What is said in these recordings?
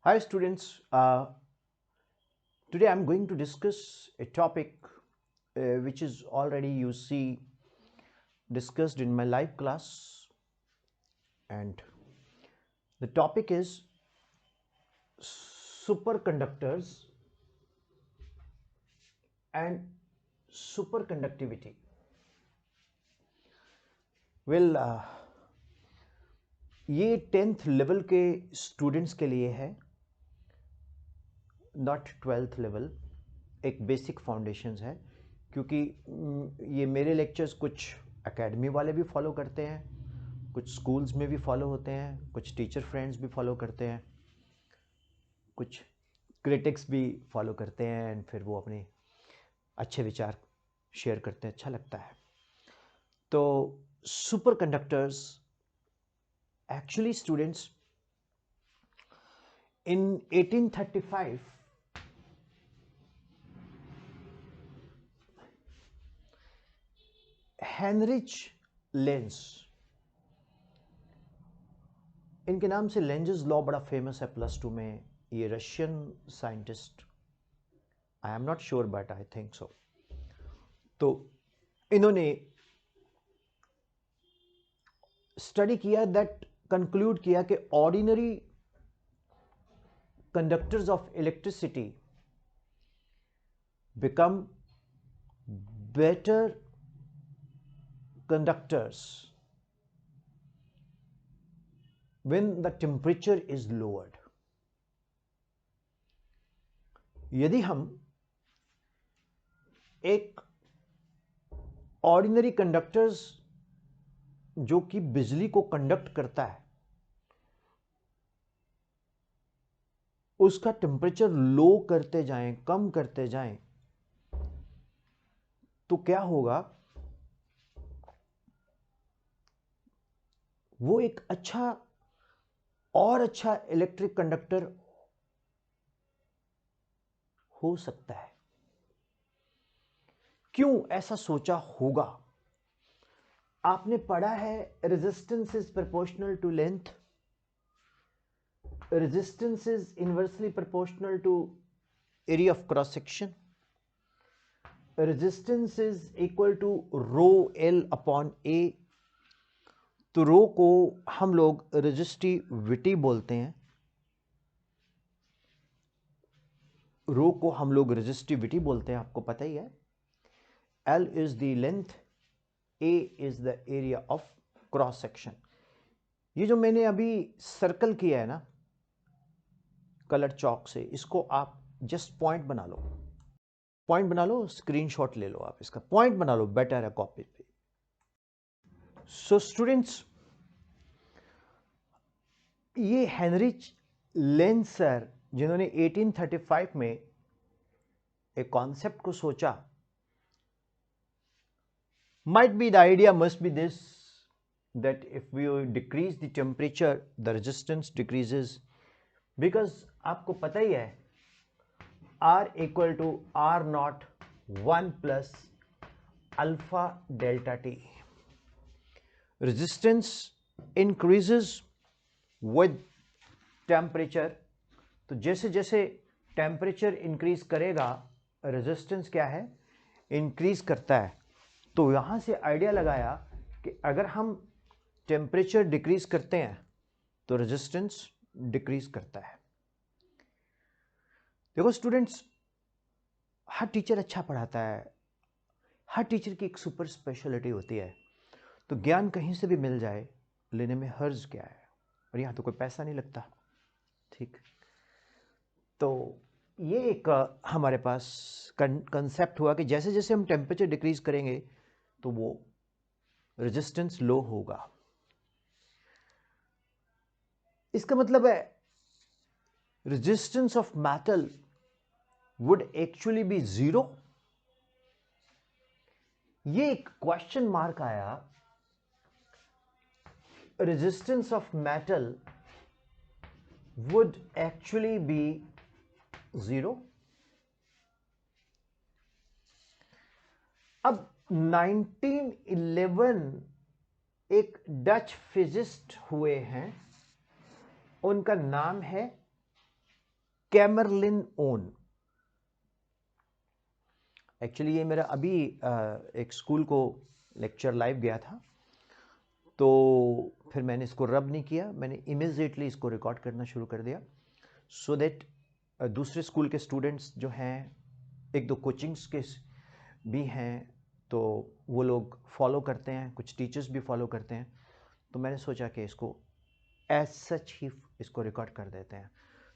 Hi students, today I'm going to discuss a topic which is already you see discussed in my live class, and the topic is superconductors and superconductivity. Well, ये 10th level के students के लिए है, not 12th level, एक basic foundations है क्योंकि ये मेरे लेक्चर्स कुछ एकेडमी वाले भी फॉलो करते हैं, कुछ स्कूल्स में भी फॉलो होते हैं, कुछ टीचर फ्रेंड्स भी फॉलो करते हैं, कुछ क्रिटिक्स भी फॉलो करते हैं एंड फिर वो अपने अच्छे विचार शेयर करते हैं, अच्छा लगता है। तो super conductors actually students in 1835 Heinrich lens, इनके नाम से लेंजेस लॉ बड़ा फेमस है +2 में। ये Russian scientist, I am not sure but I think so. तो इन्होंने स्टडी किया, दैट कंक्लूड किया कि ordinary conductors of electricity become better conductors when the temperature is lowered. यदि हम एक ऑर्डिनरी कंडक्टर्स जो कि बिजली को कंडक्ट करता है उसका टेम्परेचर लो करते जाएं, कम करते जाएं, तो क्या होगा, वो एक अच्छा और अच्छा इलेक्ट्रिक कंडक्टर हो सकता है। क्यों ऐसा सोचा होगा? आपने पढ़ा है resistance is proportional to length, resistance is inversely proportional to area of cross section, resistance is equal to rho L upon A। तो रो को हम लोग रेजिस्टिविटी बोलते हैं, रो को हम लोग रेजिस्टिविटी बोलते हैं, आपको पता ही है। L is the length, A is the area of cross section। ये जो मैंने अभी सर्कल किया है ना कलर चॉक से, इसको आप जस्ट पॉइंट बना लो, पॉइंट बना लो, स्क्रीनशॉट ले लो, आप इसका पॉइंट बना लो, बेटर है कॉपी पे। सो स्टूडेंट्स, ये हेनरिच लेंस सर जिन्होंने 1835 में एक कॉन्सेप्ट को सोचा, might be the idea must be this, that if we decrease the temperature the resistance decreases, because आपको पता ही है R equal to R0 1 plus alpha delta T. Resistance increases with temperature, तो जैसे जैसे टेम्परेचर इंक्रीज करेगा resistance क्या है, इंक्रीज करता है। तो यहां से आइडिया लगाया कि अगर हम टेम्परेचर डिक्रीज करते हैं तो रेजिस्टेंस डिक्रीज करता है। देखो स्टूडेंट्स, हर टीचर अच्छा पढ़ाता है, हर टीचर की एक सुपर स्पेशलिटी होती है, तो ज्ञान कहीं से भी मिल जाए, लेने में हर्ज क्या है, और यहाँ तो कोई पैसा नहीं लगता, ठीक। तो ये एक हमारे पास कंसेप्ट हुआ कि जैसे जैसे हम टेम्परेचर डिक्रीज करेंगे तो वो रेजिस्टेंस लो होगा। इसका मतलब है resistance of metal would actually be 0। ये एक क्वेश्चन मार्क आया, resistance of metal would actually be 0। अब 1911 एक डच फिजिस्ट हुए हैं, उनका नाम है कैमरलिन ओन। एक्चुअली ये मेरा अभी एक स्कूल को लेक्चर लाइव गया था, तो फिर मैंने इसको रब नहीं किया, मैंने इमीडिएटली इसको रिकॉर्ड करना शुरू कर दिया, सो दैट दूसरे स्कूल के स्टूडेंट्स जो हैं, एक दो कोचिंग्स के भी हैं, तो वो लोग फॉलो करते हैं, कुछ टीचर्स भी फॉलो करते हैं, तो मैंने सोचा कि इसको एज सच ही इसको रिकॉर्ड कर देते हैं।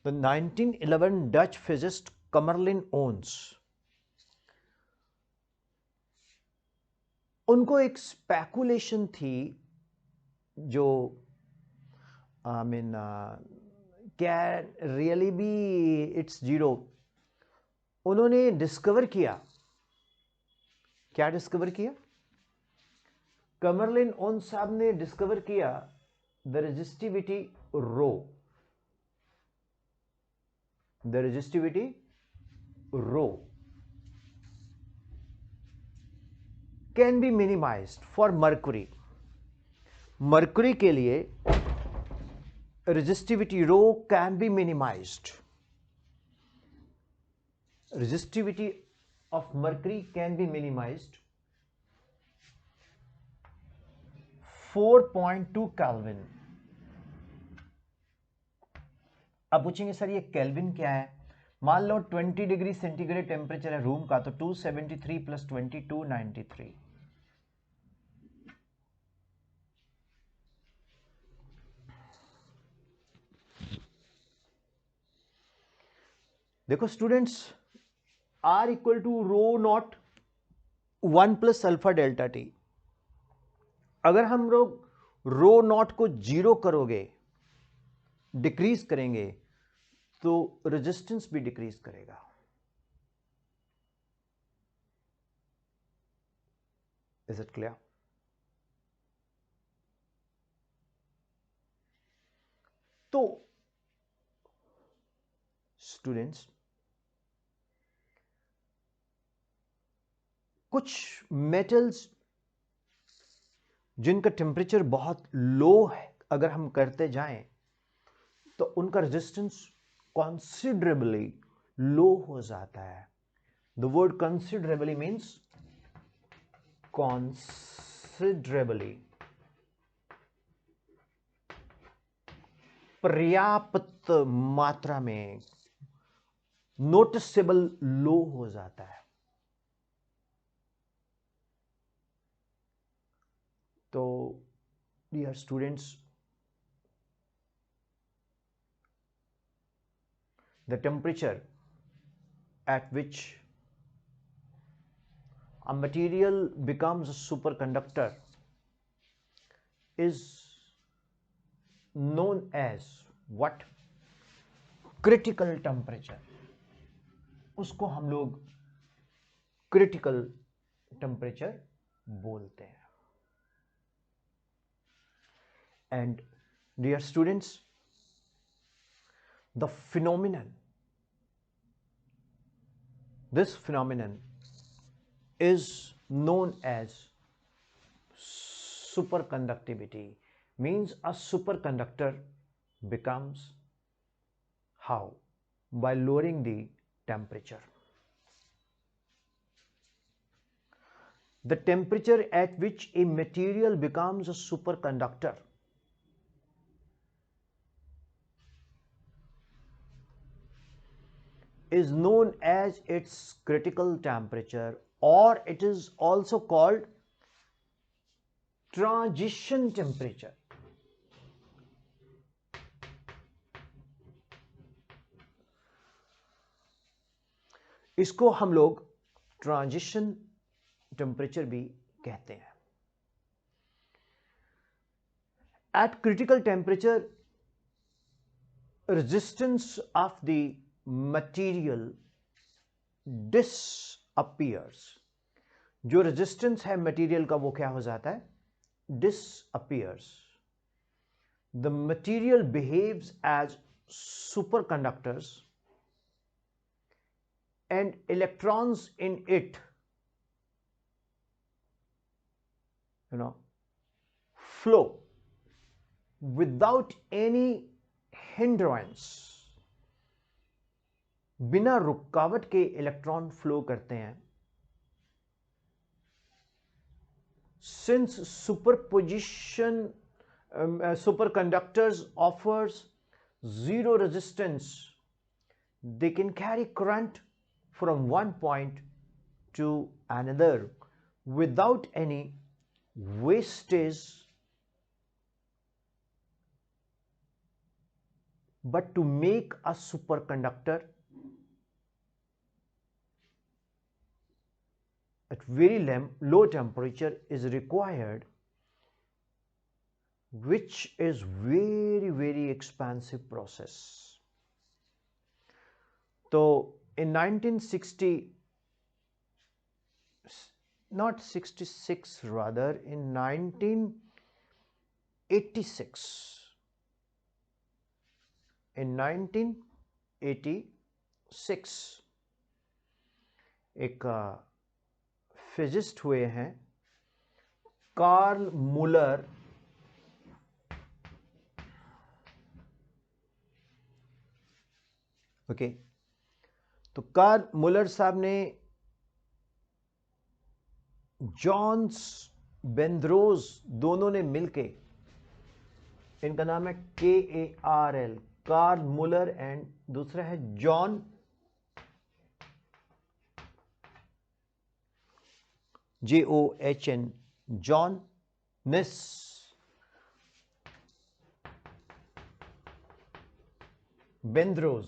तो 1911 डच फिजिस्ट कैमरलिन ओन्स, उनको एक स्पेकुलेशन थी जो I mean can really be it's zero. उन्होंने डिस्कवर किया, क्या डिस्कवर किया? कैमरलिन ओन साहब ने डिस्कवर किया the resistivity rho, the resistivity rho can be minimized for mercury. Mercury के लिए resistivity rho can be minimized. Resistivity of mercury can be minimized 4.2 Kelvin. अब पूछेंगे सर ये केल्विन क्या है? मान लो 20 डिग्री सेंटीग्रेड टेम्परेचर है रूम का, तो 273 प्लस 20 293। देखो students, R equal to rho naught 1 plus alpha delta T. अगर हम लोग रो नॉट को जीरो करोगे, डिक्रीज करेंगे, तो रेजिस्टेंस भी डिक्रीज करेगा। Is it clear? तो स्टूडेंट्स, कुछ मेटल्स जिनका टेम्परेचर बहुत लो है, अगर हम करते जाएं तो उनका रेजिस्टेंस कंसिडरेबली लो हो जाता है। The word considerably means considerably, पर्याप्त मात्रा में, नोटिसेबल लो हो जाता है। तो dear students, the temperature at which a material becomes a superconductor is known as what? Critical temperature। उसको हम लोग critical temperature बोलते हैं। And dear students, the phenomenon, this phenomenon is known as superconductivity, means a superconductor becomes how? By lowering the temperature. The temperature at which a material becomes a superconductor is known as its critical temperature, or it is also called transition temperature। इसको हम लोग transition temperature भी कहते हैं। At critical temperature, resistance of the material disappears। जो resistance है material का वो क्या हो जाता है? disappears। The material behaves as superconductors and electrons in it, flow without any hindrance बिना रुकावट के इलेक्ट्रॉन फ्लो करते हैं। Since superconductors offers zero resistance, they can carry current from one point to another without any wastage. But to make a superconductor at very low temperature is required, which is very expensive process. So in 1960, not 66 rather, in 1986, एक physicist हुए हैं Karl मुलर, okay. तो Karl मुलर साहब ने Johns बेंद्रोज दोनों ने मिलके, इनका नाम है KARL, कार्ल मुलर, एंड दूसरा है जॉन JOHN, जॉन निस बेंद्रोज,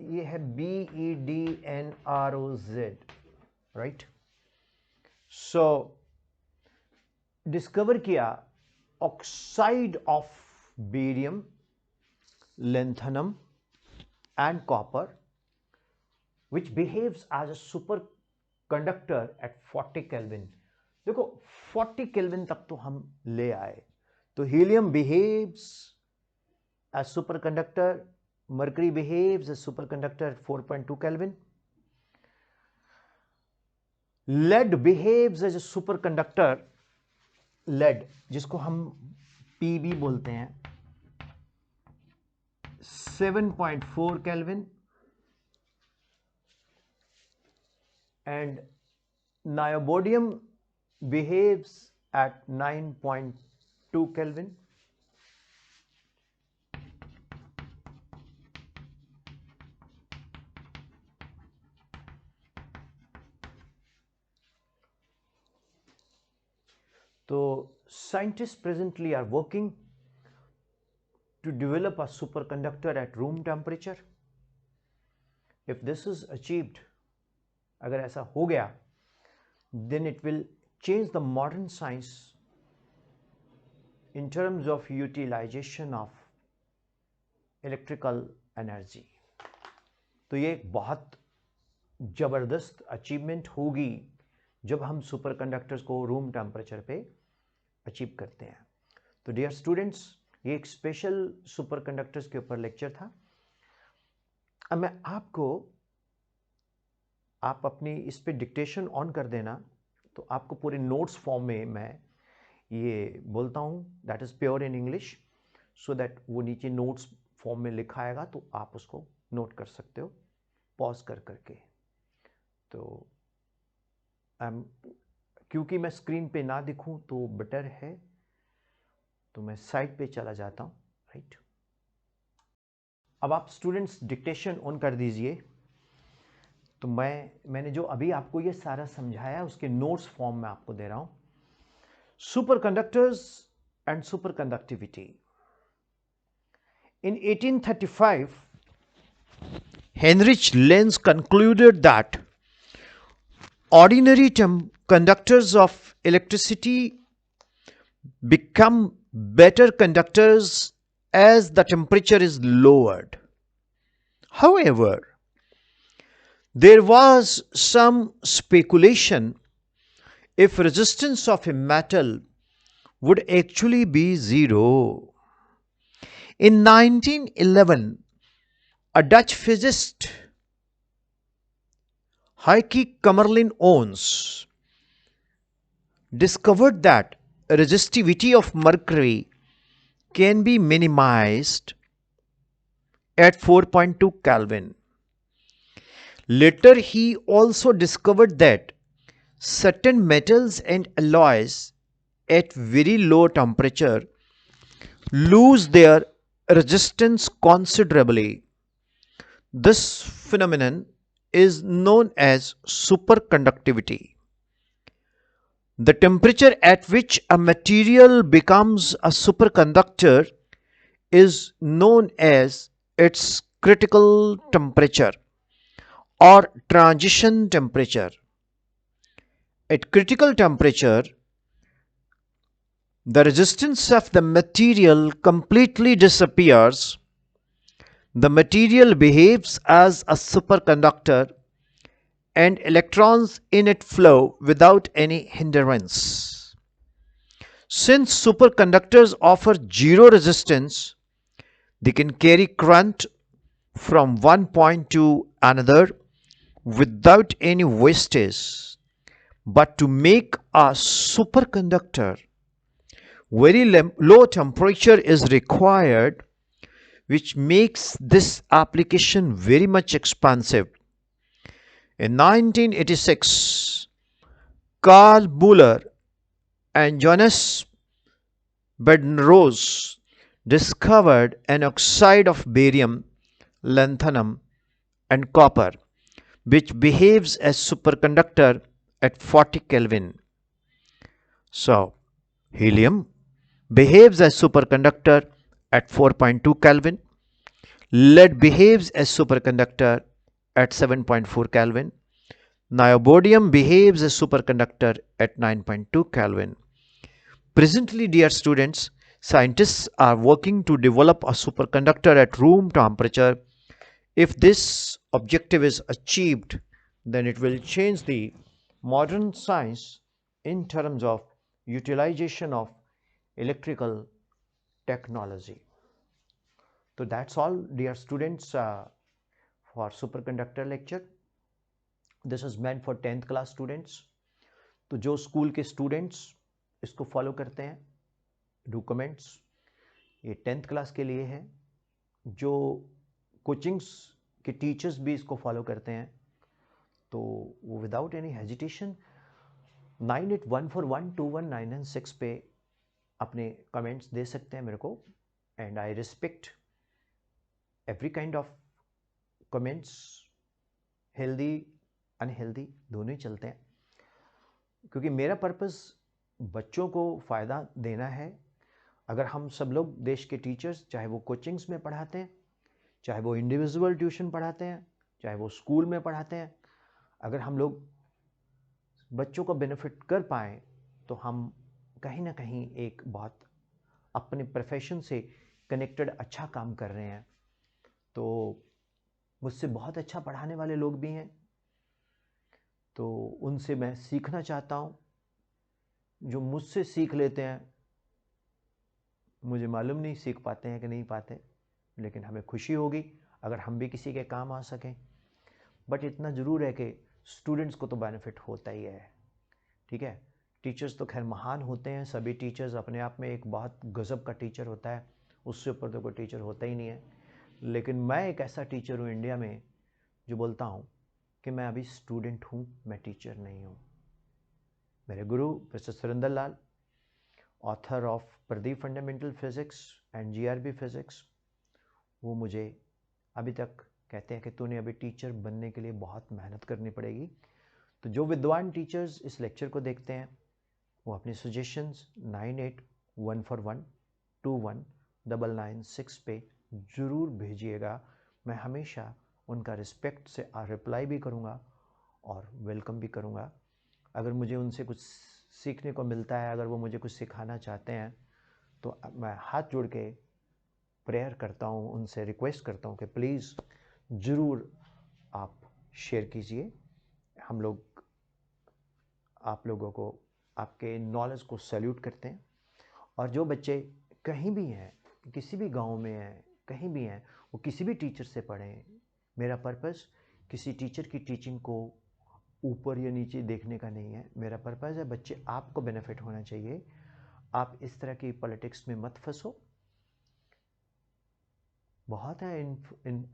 ये है BEDNROZ, राइट। सो डिस्कवर किया oxide of barium, lanthanum and copper, which behaves as a superconductor at 40 Kelvin. देखो 40 केल्विन तक तो हम ले आए। तो helium behaves as superconductor, mercury behaves as superconductor at 4.2 Kelvin, lead behaves as a superconductor, lead जिसको हम PB बोलते हैं, 7.4 Kelvin, and niobium behaves at 9.2 Kelvin. So scientists presently are working to develop a superconductor at room temperature. If this is achieved, अगर ऐसा हो गया, then it will change the modern science in terms of utilization of electrical energy. तो ये एक बहुत जबरदस्त achievement होगी जब हम सुपरकंडक्टर्स को रूम टेम्परेचर पे अचीव करते हैं। तो डियर स्टूडेंट्स, ये एक स्पेशल सुपरकंडक्टर्स के ऊपर लेक्चर था। अब मैं आपको, आप अपनी इस पे डिक्टेशन ऑन कर देना, तो आपको पूरे नोट्स फॉर्म में मैं ये बोलता हूँ, that is pure in English, so that वो नीचे नोट्स फॉर्म में लिखा आएगा, तो आप उसको नोट कर सकते हो पॉज कर करके। तो क्योंकि मैं स्क्रीन पे ना दिखूं तो बेटर है, तो मैं साइड पे चला जाता हूं, राइट। अब आप स्टूडेंट्स डिक्टेशन ऑन कर दीजिए। तो मैंने जो अभी आपको ये सारा समझाया उसके नोट्स फॉर्म में आपको दे रहा हूं। Superconductors and superconductivity. In 1835, Heinrich Lenz concluded that ordinary conductors of electricity become better conductors as the temperature is lowered. However, there was some speculation if resistance of a metal would actually be zero. In 1911, a Dutch physicist, Heike Kamerlin-Ons, discovered that resistivity of mercury can be minimized at 4.2 Kelvin. Later, he also discovered that certain metals and alloys at very low temperature lose their resistance considerably. This phenomenon is known as superconductivity. The temperature at which a material becomes a superconductor is known as its critical temperature or transition temperature. At critical temperature, the resistance of the material completely disappears. The material behaves as a superconductor and electrons in it flow without any hindrance. Since superconductors offer zero resistance, they can carry current from one point to another without any wastage. But to make a superconductor, very low temperature is required, which makes this application very much expensive. In 1986, Carl Buller and Johannes Bednarz discovered an oxide of barium, lanthanum, and copper, which behaves as superconductor at 40 Kelvin. So, helium behaves as superconductor at 4.2 Kelvin. Lead behaves as superconductor at 7.4 Kelvin. Niobium behaves as superconductor at 9.2 Kelvin. Presently, dear students, scientists are working to develop a superconductor at room temperature. If this objective is achieved, then it will change the modern science in terms of utilization of electrical technology. So that's all, dear students, for superconductor lecture. This is meant for 10th class students. तो जो school के students इसको follow करते हैं, do comments, ये 10th class के लिए है. जो कोचिंग्स के टीचर्स भी इसको फॉलो करते हैं तो वो विदाउट एनी हेजिटेशन 9814121996 पे अपने कमेंट्स दे सकते हैं मेरे को. And I respect every kind of comments, healthy unhealthy दोनों ही चलते हैं, क्योंकि मेरा पर्पस बच्चों को फ़ायदा देना है. अगर हम सब लोग देश के टीचर्स, चाहे वो कोचिंग्स में पढ़ाते हैं, चाहे वो इंडिविजुअल ट्यूशन पढ़ाते हैं, चाहे वो स्कूल में पढ़ाते हैं, अगर हम लोग बच्चों को बेनिफिट कर पाएँ तो हम कहीं ना कहीं एक बहुत अपने प्रोफेशन से कनेक्टेड अच्छा काम कर रहे हैं. तो मुझसे बहुत अच्छा पढ़ाने वाले लोग भी हैं, तो उनसे मैं सीखना चाहता हूँ. जो मुझसे सीख लेते हैं, मुझे मालूम नहीं सीख पाते हैं कि नहीं पाते, लेकिन हमें खुशी होगी अगर हम भी किसी के काम आ सकें. बट इतना ज़रूर है कि स्टूडेंट्स को तो बेनिफिट होता ही है. ठीक है, टीचर्स तो खैर महान होते हैं, सभी टीचर्स अपने आप में एक बहुत गज़ब का टीचर होता है, उससे ऊपर तो कोई टीचर होता ही नहीं है. लेकिन मैं एक ऐसा टीचर हूँ इंडिया में जो बोलता हूँ कि मैं अभी स्टूडेंट हूँ, मैं टीचर नहीं हूँ. मेरे गुरु professor Surendra Lal, author of Pradeep fundamental physics and GRB physics, वो मुझे अभी तक कहते हैं कि तूने अभी टीचर बनने के लिए बहुत मेहनत करनी पड़ेगी. तो जो विद्वान टीचर्स इस लेक्चर को देखते हैं वो अपनी सजेशंस 9814121996 पे ज़रूर भेजिएगा. मैं हमेशा उनका रिस्पेक्ट से रिप्लाई भी करूँगा और वेलकम भी करूँगा. अगर मुझे उनसे कुछ सीखने को मिलता है, अगर वो मुझे कुछ सिखाना चाहते हैं, तो मैं हाथ जोड़ के प्रेयर करता हूँ, उनसे रिक्वेस्ट करता हूँ कि प्लीज़ ज़रूर आप शेयर कीजिए. हम लोग आप लोगों को, आपके नॉलेज को सैल्यूट करते हैं. और जो बच्चे कहीं भी हैं, किसी भी गांव में हैं, कहीं भी हैं, वो किसी भी टीचर से पढ़ें. मेरा पर्पस किसी टीचर की टीचिंग को ऊपर या नीचे देखने का नहीं है। मेरा पर्पज़ है बच्चे आपको बेनिफिट होना चाहिए। आप इस तरह की पॉलिटिक्स में मत फंसो। बहुत है इन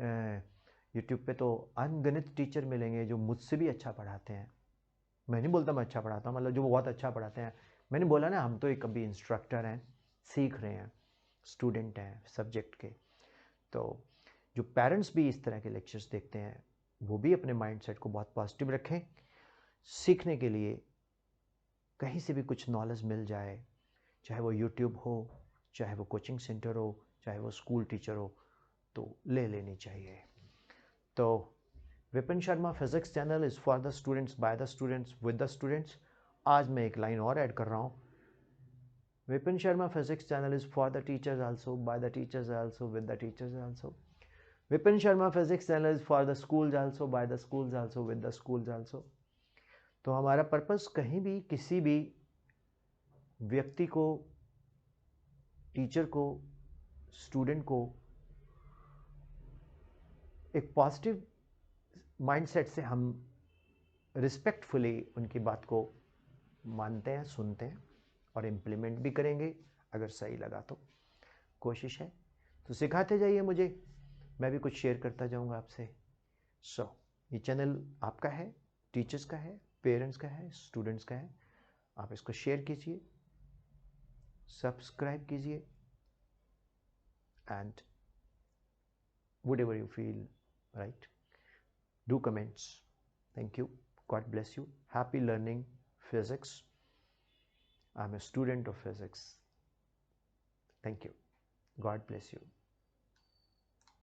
यूट्यूब पे तो अनगिनत टीचर मिलेंगे जो मुझसे भी अच्छा पढ़ाते हैं। मैं नहीं बोलता मैं अच्छा पढ़ाता हूँ, मतलब जो बहुत अच्छा पढ़ाते हैं। मैंने बोला ना, हम तो एक अभी इंस्ट्रक्टर हैं, सीख रहे हैं, स्टूडेंट हैं सब्जेक्ट के। तो जो पेरेंट्स भी इस तरह के लेक्चर्स देखते हैं वो भी अपने माइंडसेट को बहुत पॉजिटिव रखें। सीखने के लिए कहीं से भी कुछ नॉलेज मिल जाए, चाहे वो यूट्यूब हो, चाहे वो कोचिंग सेंटर हो, चाहे वो स्कूल टीचर हो, तो ले लेनी चाहिए। तो Vipin Sharma physics channel is for the students, by the students, with the students. आज मैं एक लाइन और ऐड कर रहा हूँ, Vipin Sharma physics channel is for the teachers also, by the teachers also, with the teachers also. Vipin Sharma physics channel is for the schools also, by the schools also, with the schools also. तो हमारा purpose कहीं भी किसी भी व्यक्ति को, teacher को, student को एक पॉजिटिव माइंडसेट से हम रिस्पेक्टफुली उनकी बात को मानते हैं, सुनते हैं और इम्प्लीमेंट भी करेंगे अगर सही लगा तो। कोशिश है तो सिखाते जाइए मुझे, मैं भी कुछ शेयर करता जाऊंगा आपसे। ये चैनल आपका है, टीचर्स का है, पेरेंट्स का है, स्टूडेंट्स का है। आप इसको शेयर कीजिए, सब्सक्राइब कीजिए, and whatever you feel right, do comments. Thank you. God bless you. Happy learning physics. I'm a student of physics. Thank you. God bless you.